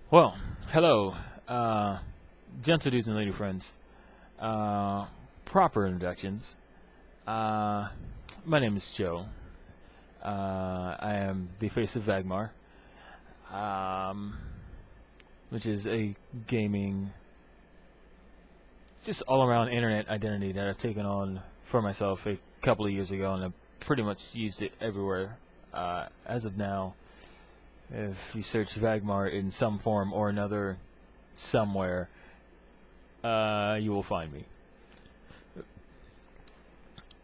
Well, hello, gentle dudes and lady friends. Proper introductions. My name is Joe. I am the face of Vagmar, um, which is a gaming, just all-around internet identity that I've taken on for myself a couple of years ago, and I've pretty much used it everywhere. As of now, if you search Vagmar in some form or another somewhere, you will find me.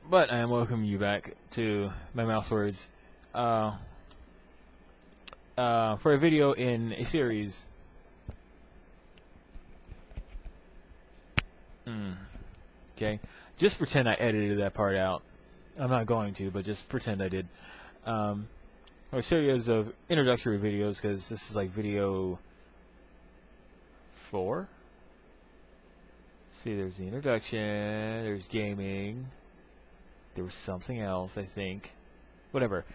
But I am welcoming you back to my mouth words for a video in a series. Okay, just pretend I edited that part out. I'm not going to, but just pretend I did. A series of introductory videos, because this is like video 4. See, there's the introduction, there's gaming, there was something else, I think. Whatever.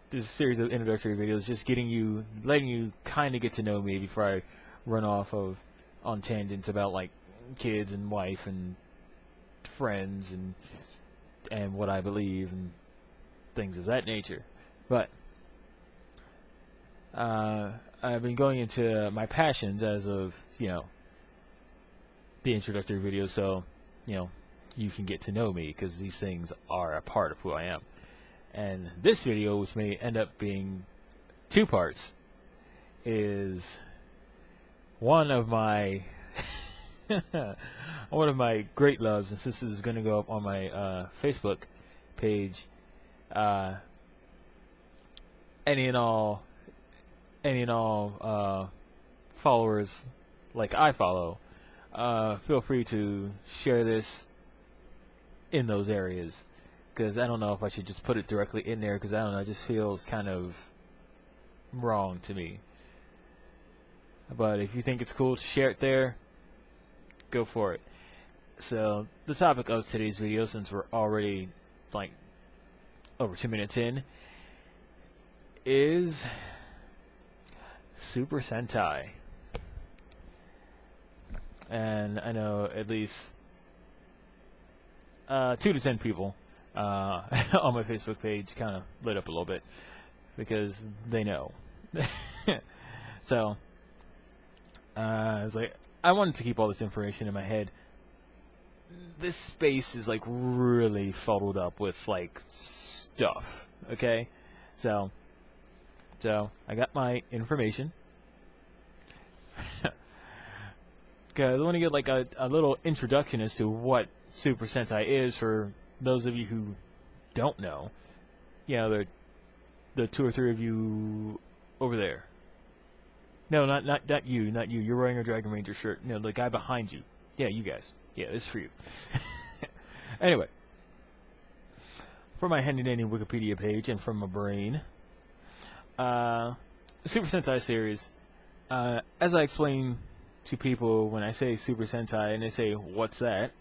There's a series of introductory videos just letting you kind of get to know me before I run off on tangents about like kids and wife and friends and what I believe and things of that nature. But I've been going into my passions as of, the introductory videos, so, you can get to know me, because these things are a part of who I am. And this video, which may end up being 2 parts, is one of my one of my great loves, and since this is going to go up on my Facebook page, any and all followers like I follow, feel free to share this in those areas, because I don't know if I should just put it directly in there, because I don't know, it just feels kind of wrong to me. But if you think it's cool to share it there, go for it. So the topic of today's video, since we're already like over 2 minutes in, is Super Sentai. And I know at least 2 to 10 people on my Facebook page kind of lit up a little bit, because they know. So I was like, I wanted to keep all this information in my head. This space is like really fuddled up with like stuff, okay? So I got my information. Because I want to get like a little introduction as to what Super Sentai is for those of you who don't know. The 2 or 3 of you over there. No, not you. You're wearing a Dragon Ranger shirt. No, the guy behind you. Yeah, you guys. Yeah, this is for you. Anyway, from my handy-dandy Wikipedia page and from my brain, Super Sentai series, as I explain to people when I say Super Sentai and they say, what's that?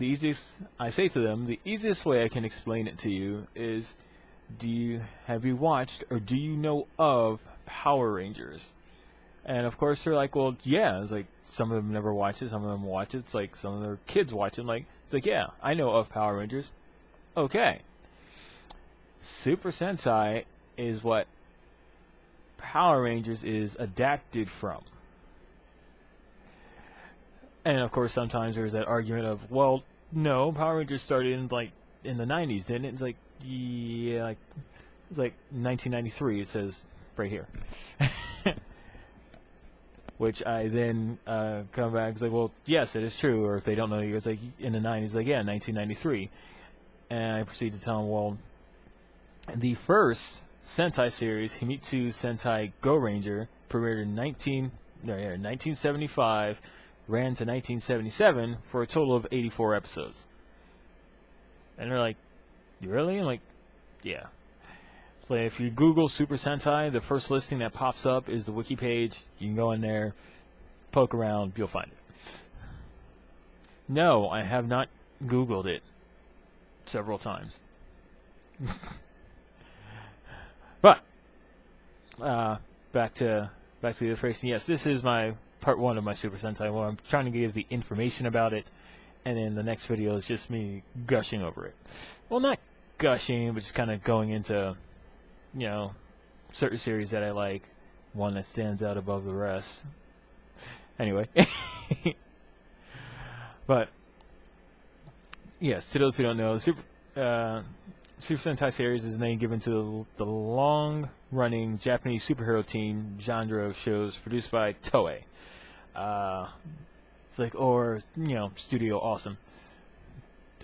I say to them, the easiest way I can explain it to you is, have you watched or do you know of Power Rangers? And of course they're like, well, yeah. It's like, some of them never watch it, some of them watch it. It's like some of their kids watch it. It's like, yeah, I know of Power Rangers. Okay. Super Sentai is what Power Rangers is adapted from. And of course sometimes there's that argument of, well, no, Power Rangers started in the 90s, didn't it? It's like, yeah, it's like 1993, it says right here. Which I then come back, it's like, well, yes, it is true. Or if they don't know you, it's like, in the 90s, like, yeah, 1993. And I proceed to tell them, well, the first Sentai series, Himitsu Sentai Go Ranger, premiered in 1975, ran to 1977 for a total of 84 episodes. And they're like, you really? I'm like, yeah. So if you Google Super Sentai, the first listing that pops up is the wiki page. You can go in there, poke around, you'll find it. No, I have not Googled it several times. But back to back to the information. Yes, this is my part 1 of my Super Sentai, where I'm trying to give the information about it, and then the next video is just me gushing over it. Well, not gushing, but just kind of going into, you know, certain series that I like, one that stands out above the rest. Anyway. But, yes, to those who don't know, Super Sentai series is the name given to the long-running Japanese superhero team genre of shows produced by Toei. It's like, or, you know, Studio Awesome.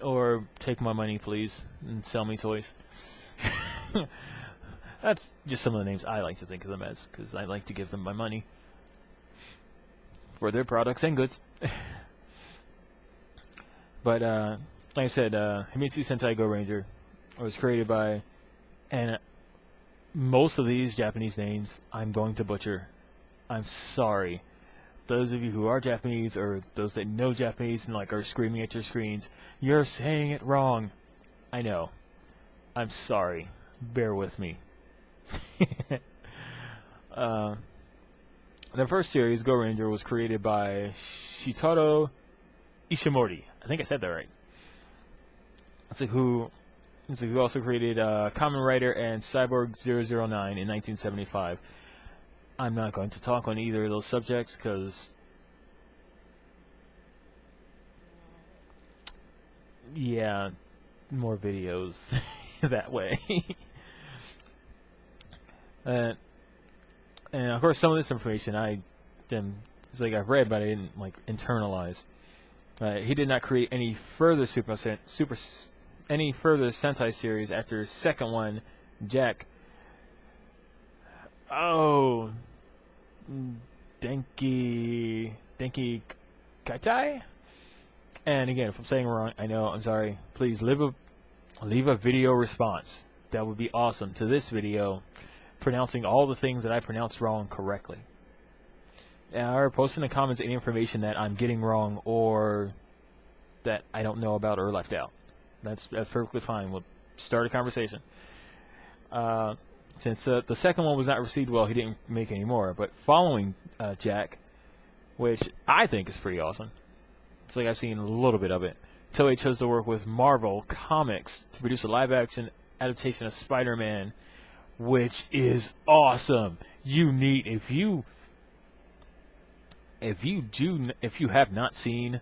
Or take my money, please, and sell me toys. That's just some of the names I like to think of them as, because I like to give them my money for their products and goods. But, like I said, Himitsu Sentai Go Ranger was created by, and most of these Japanese names I'm going to butcher. I'm sorry. Those of you who are Japanese, or those that know Japanese and like are screaming at your screens, you're saying it wrong. I know. I'm sorry. Bear with me. The first series, Go Ranger, was created by Shitaro Ishimori. I think I said that right. It's like who also created Kamen Rider and Cyborg 009 in 1975. I'm not going to talk on either of those subjects because, yeah, more videos that way. And of course, some of this information it's like I've read, but I didn't like internalize. He did not create any further any further Sentai series after his second one, Jack. Oh, Denki Kaitai. And again, if I'm saying it wrong, I know. I'm sorry. Please leave a video response. That would be awesome to this video, pronouncing all the things that I pronounced wrong correctly. Or post in the comments any information that I'm getting wrong or that I don't know about or left out. That's perfectly fine. We'll start a conversation. Since the second one was not received well, he didn't make any more. But following Jack, which I think is pretty awesome, it's like I've seen a little bit of it, Toei chose to work with Marvel Comics to produce a live-action adaptation of Spider-Man, which is awesome. Unique. If you have not seen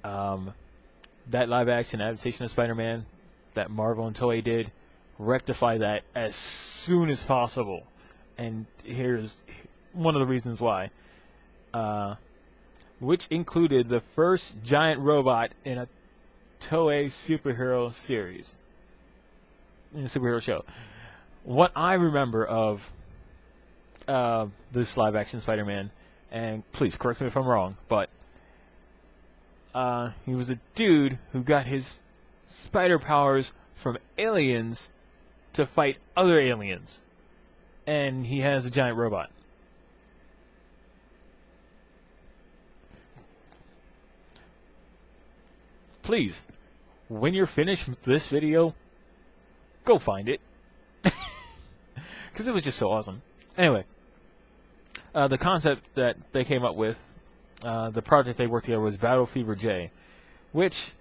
that live-action adaptation of Spider-Man that Marvel and Toei did, rectify that as soon as possible. And here's one of the reasons why. Which included the first giant robot in a Toei superhero series. In a superhero show. What I remember of this live-action Spider-Man, and please correct me if I'm wrong, but he was a dude who got his spider powers from aliens to fight other aliens. And he has a giant robot. Please, when you're finished with this video, go find it. Because it was just so awesome. Anyway, the concept that they came up with, the project they worked together was Battle Fever J, which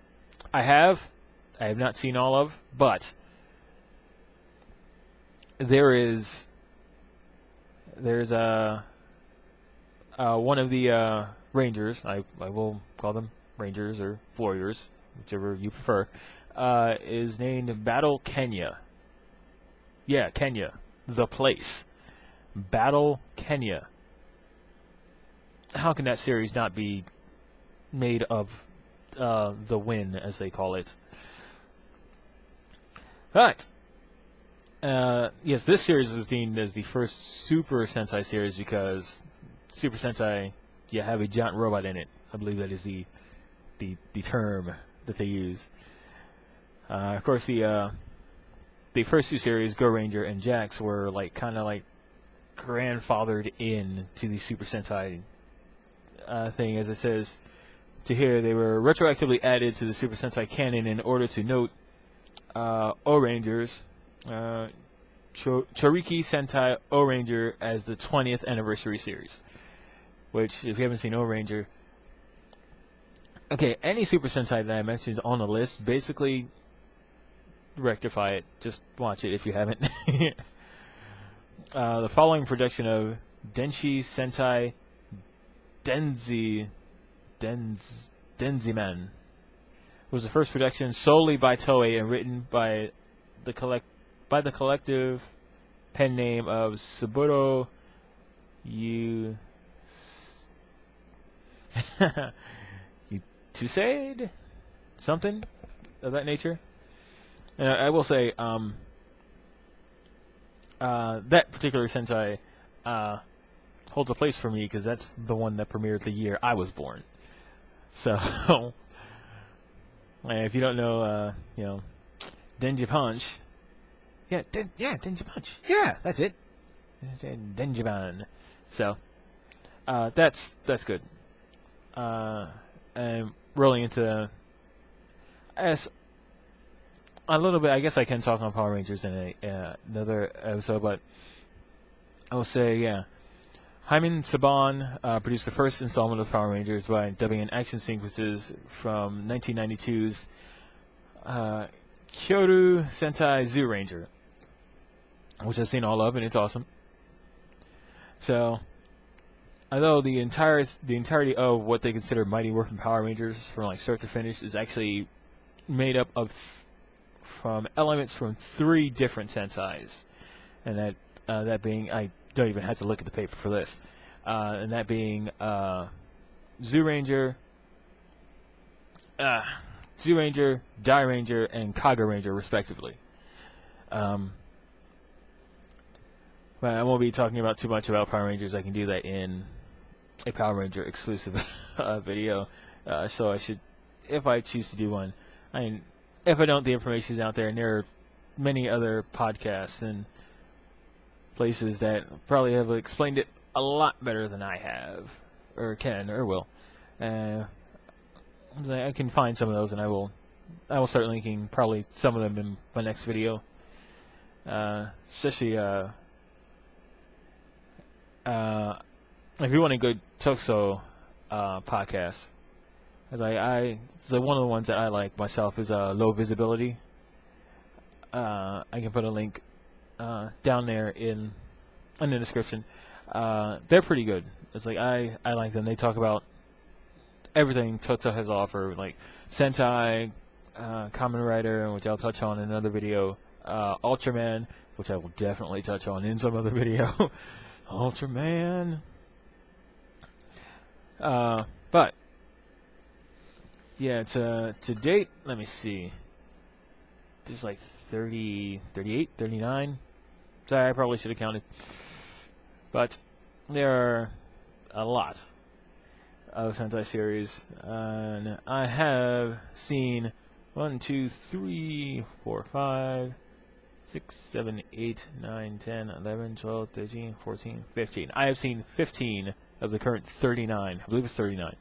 I have not seen all of, but there's one of the Rangers, I will call them Rangers or Warriors, whichever you prefer, is named Battle Kenya. Yeah, Kenya, the place. Battle Kenya. How can that series not be made of the win, as they call it? Alright. Yes, this series is deemed as the first Super Sentai series because Super Sentai, you have a giant robot in it. I believe that is the term that they use. Of course, the first two series, Go Ranger and Jax, were kind of grandfathered in to the Super Sentai thing. As it says to here, they were retroactively added to the Super Sentai canon in order to note O-Rangers, Choriki Sentai O Ranger as the 20th anniversary series. Which, if you haven't seen O Ranger, okay, any Super Sentai that I mentioned on the list, basically rectify it. Just watch it if you haven't. The following production of Denshi Sentai Denziman was the first production solely by Toei and written by the collective pen name of Saburo Tusade? Something of that nature. And I will say, that particular Sentai holds a place for me because that's the one that premiered the year I was born. So, if you don't know, Denji Punch. Yeah, Denji Punch. Yeah, that's it. Denjiban. So, that's good. I'm really into as a little bit. I guess I can talk on Power Rangers in another episode, but I will say, yeah. Hyman Saban produced the first installment of Power Rangers by dubbing in action sequences from 1992's Kyoto Sentai Zoo Ranger, which I've seen all of, and it's awesome. So, although the entirety of what they consider Mighty Morphin Power Rangers from like start to finish is actually made up of from elements from 3 different Sentais, and that being, I don't even have to look at the paper for this, and that being Zoo Ranger, Die Ranger, and Kaga Ranger, respectively. But I won't be talking about too much about Power Rangers. I can do that in a Power Ranger exclusive video. So I should, if I choose to do one. If I don't, the information is out there, and there are many other podcasts and places that probably have explained it a lot better than I have, or can, or will. I can find some of those, and I will start linking probably some of them in my next video. Especially if you want a good Tokusatsu podcast, as so one of the ones that I like myself is Low Visibility. I can put a link down there in the description. They're pretty good. It's like I like them. They talk about everything Tokusatsu has to offer, like Sentai, Kamen Rider, which I'll touch on in another video, Ultraman, which I will definitely touch on in some other video. Ultraman. But yeah, to date, let me see. There's like 30, 38, 39. Sorry, I probably should have counted. But there are a lot of Sentai series. And I have seen 1, 2, 3, 4, 5, 6, 7, 8, 9, 10, 11, 12, 13, 14, 15. I have seen 15 of the current 39. I believe it's 39.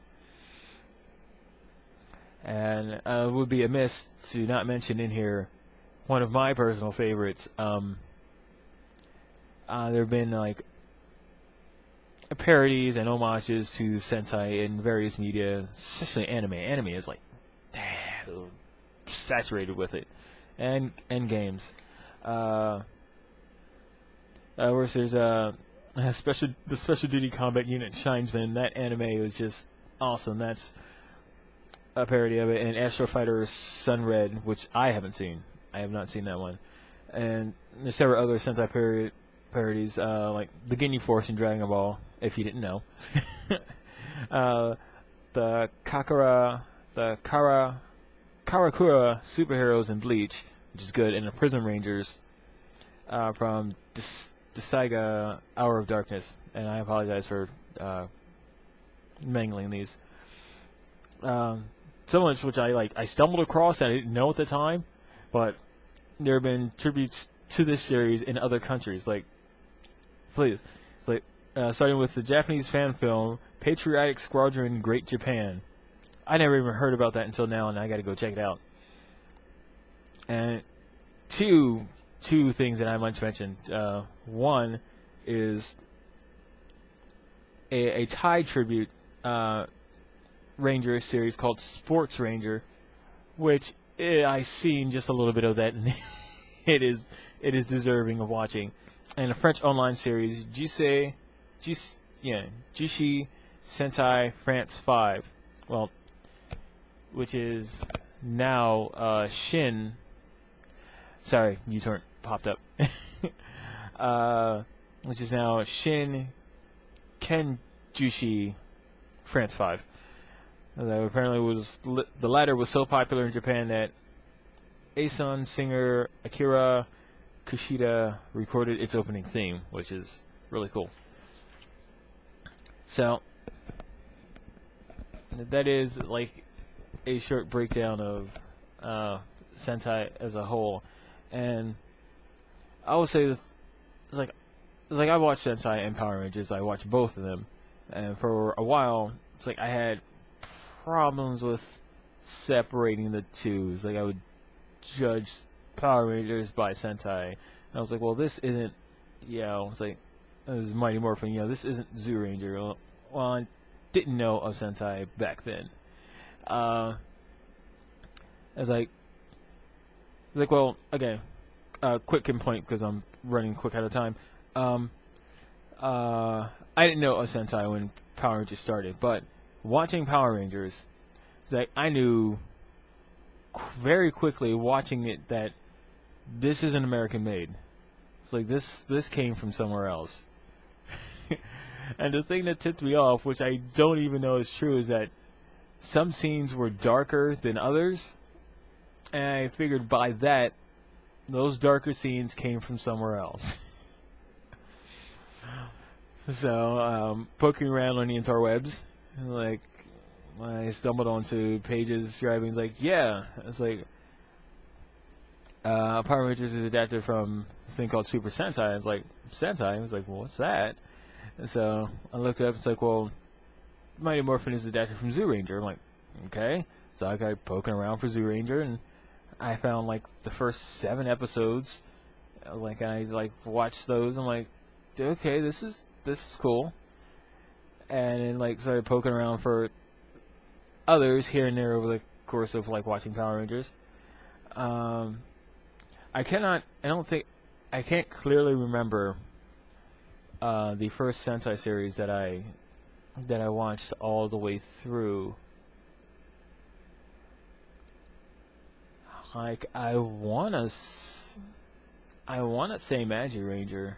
And it would be amiss to not mention in here one of my personal favorites. There have been like parodies and homages to Sentai in various media, especially anime. Anime is like saturated with it, and games. Of course, there's the Special Duty Combat Unit Shinesman. That anime was just awesome. That's a parody of it. And Astro Fighter Sun Red, which I haven't seen. I have not seen that one. And there's several other Sentai parodies, like the Ginyu Force in Dragon Ball, if you didn't know. The Karakura superheroes in Bleach, which is good, and the Prism Rangers from Saiga Hour of Darkness. And I apologize for mangling these. So much which I stumbled across and I didn't know at the time, but there have been tributes to this series in other countries. Like, please, it's like starting with the Japanese fan film Patriotic Squadron Great Japan. I never even heard about that until now, and I got to go check it out. And 2 two things that I might mention. One is a Thai tribute Ranger series called Sports Ranger, which I seen just a little bit of that, and it is deserving of watching. And a French online series, Jushi Sentai France 5, well, which is now Shin. Sorry, U-turn popped up. Which is now Shin Kenjushi France 5. That apparently the latter was so popular in Japan that Ason singer Akira Kushida recorded its opening theme, which is really cool. So that is like a short breakdown of Sentai as a whole, and I would say it's like I watched Sentai and Power Rangers. I watched both of them, and for a while, it's like I had problems with separating the two. It's like I would judge Power Rangers by Sentai, and I was like, well, this isn't, it's like, it was Mighty Morphin, this isn't Zoo Ranger. Well, I didn't know of Sentai back then. I was like, well, okay, quick complaint because I'm running quick out of time. I didn't know of Sentai when Power Rangers started, but watching Power Rangers, it's like I knew very quickly watching it that this isn't American made. It's like this came from somewhere else. And the thing that tipped me off, which I don't even know is true, is that some scenes were darker than others, and I figured by that those darker scenes came from somewhere else. So poking around on the interwebs, like I stumbled onto pages describing, it's like, it's like Power Rangers is adapted from this thing called Super Sentai. It's like, Sentai? I was like, well, what's that? And so I looked up, it's like, well, Mighty Morphin is adapted from Zoo Ranger. I'm like, okay. So I got poking around for Zoo Ranger, and I found like the first 7 episodes. I watched those. I'm like, okay, this is cool. And then like started poking around for others here and there over the course of like watching Power Rangers. I can't clearly remember the first Sentai series that I watched all the way through. Like I wanna say Magi Ranger.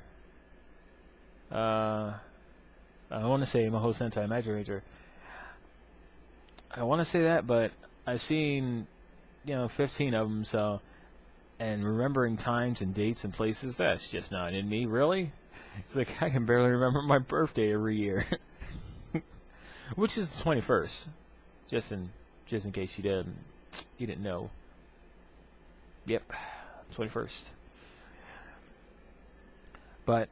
I want to say Maho Sentai Magi Ranger. I want to say that, but I've seen 15 of them, so, and remembering times and dates and places, that's just not in me, really. It's like I can barely remember my birthday every year, which is the 21st. Just in case you didn't know. Yep, 21st. But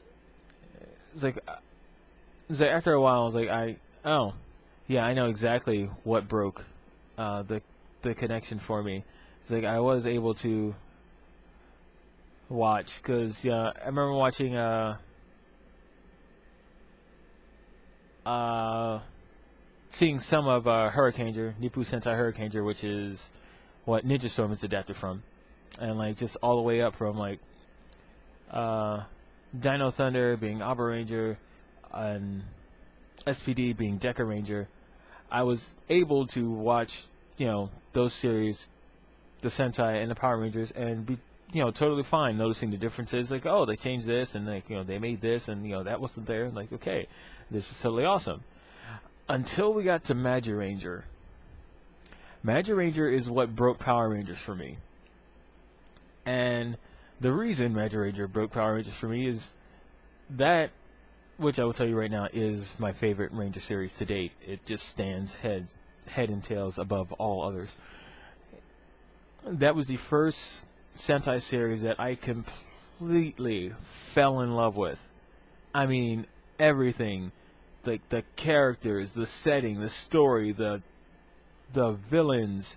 it's like after a while, I was like, I know exactly what broke the connection for me. It's like I was able to watch, because I remember watching seeing some of Hurricaneger, Nippu Sentai Hurricaneger, which is what Ninja Storm is adapted from, and like just all the way up from like Dino Thunder being Abba Ranger and SPD being Deca Ranger. I was able to watch those series, the Sentai and the Power Rangers, and be totally fine noticing the differences. Like, oh, they changed this, and like they made this, and that wasn't there. Like, okay, this is totally awesome. Until we got to Magi Ranger. Magi Ranger is what broke Power Rangers for me. And the reason Magi Ranger broke Power Rangers for me is that, which I will tell you right now, is my favorite Ranger series to date. It just stands head and tails above all others. That was the first Sentai series that I completely fell in love with. I mean, everything. Like the characters, the setting, the story, the villains,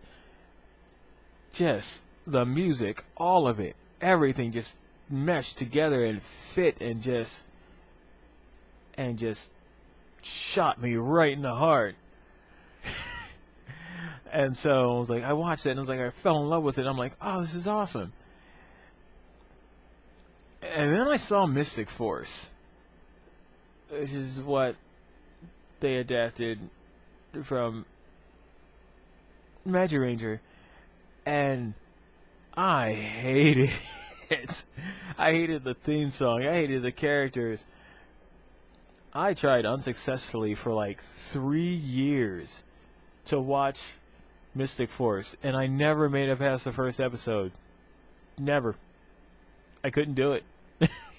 just the music, all of it. Everything just meshed together and fit and just shot me right in the heart. And so I was like, I watched it and I was like, I fell in love with it. I'm like, oh, this is awesome. And then I saw Mystic Force, which is what they adapted from Magic Ranger, and I hated it. I hated the theme song. I hated the characters. I tried unsuccessfully for like 3 years to watch Mystic Force, and I never made it past the first episode. Never. I couldn't do it.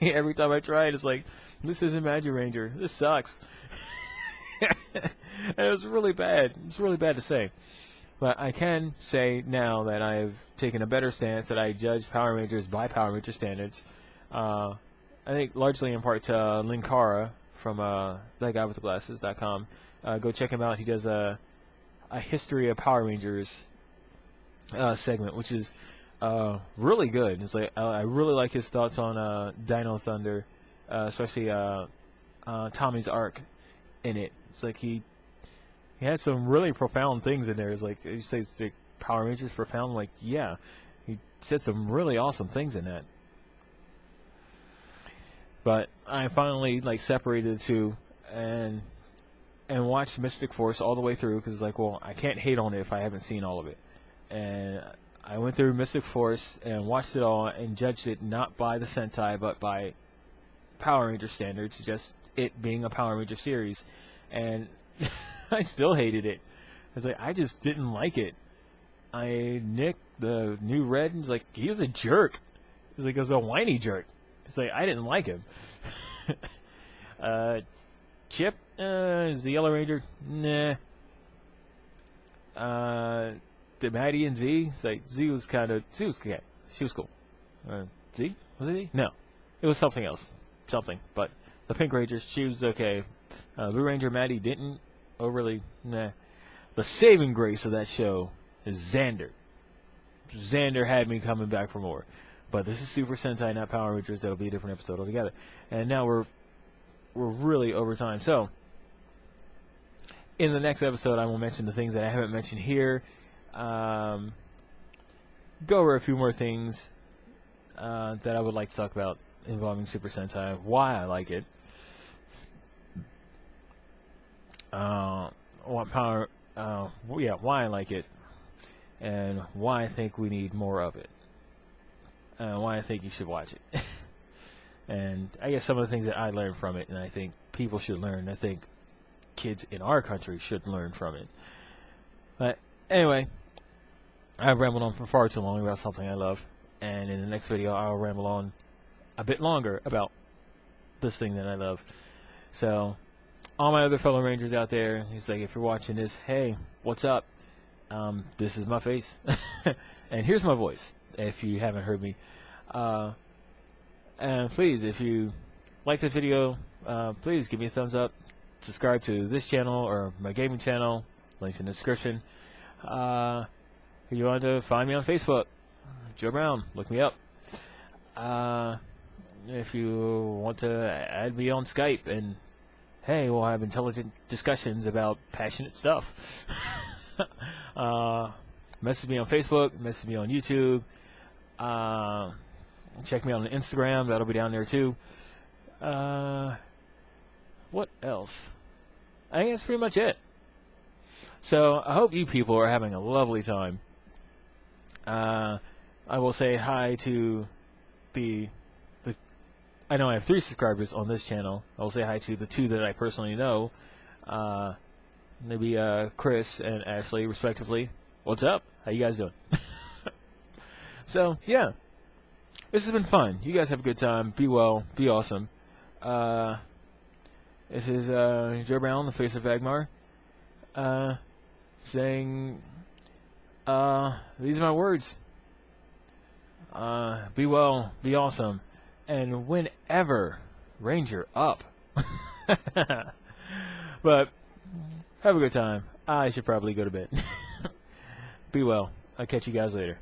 Every time I tried, it's like, this isn't Magic Ranger. This sucks. And it was really bad. It's really bad to say. But I can say now that I've taken a better stance, that I judge Power Rangers by Power Ranger standards. I think largely in part to Linkara from ThatGuyWithTheGlasses.com. Go check him out. He does a history of Power Rangers segment, which is really good. It's like I really like his thoughts on Dino Thunder, especially Tommy's arc in it. It's like he had some really profound things in there. It's like you say, it's like Power Rangers profound. I'm like, yeah, he said some really awesome things in that. But I finally like separated the two and watched Mystic Force all the way through, because like, well, I can't hate on it if I haven't seen all of it. And I went through Mystic Force and watched it all and judged it not by the Sentai but by Power Ranger standards, just it being a Power Ranger series. And I still hated it. It's like, I just didn't like it. Nick, the new Red, was like, he was a jerk. He was a whiny jerk. It's like, I didn't like him. Chip, is the Yellow Ranger? Nah. The Maddie and Z, it's like, Z was okay. She was cool. Z? Was it Z? No. It was something else. Something. But the Pink Ranger, she was okay. Blue Ranger Maddie didn't overly, nah. The saving grace of that show is Xander. Xander had me coming back for more. But this is Super Sentai, not Power Rangers. That'll be a different episode altogether. And now we're really over time. So, in the next episode, I will mention the things that I haven't mentioned here. Go over a few more things that I would like to talk about involving Super Sentai. Why I like it. Why I like it, and why I think we need more of it. Why I think you should watch it. And I guess some of the things that I learned from it, and I think people should learn. I think kids in our country should learn from it. But anyway, I've rambled on for far too long about something I love. And in the next video, I'll ramble on a bit longer about this thing that I love. So, all my other fellow Rangers out there, he's like, if you're watching this, hey, what's up? This is my face. And here's my voice, if you haven't heard me. And please, if you like this video, please give me a thumbs up. Subscribe to this channel or my gaming channel. Links in the description. If you want to find me on Facebook, Joe Brown, look me up. If you want to add me on Skype, and hey, we'll have intelligent discussions about passionate stuff. Message me on Facebook, message me on YouTube. Check me out on Instagram, that'll be down there too. What else? I think that's pretty much it. So, I hope you people are having a lovely time. I will say hi to I know I have 3 subscribers on this channel. I will say hi to the 2 that I personally know. Maybe Chris and Ashley, respectively. What's up? How you guys doing? So, yeah. This has been fun. You guys have a good time. Be well. Be awesome. This is Joe Brown, the face of Agmar, saying, these are my words. Be well. Be awesome. And whenever, Ranger up. But, have a good time. I should probably go to bed. Be well. I'll catch you guys later.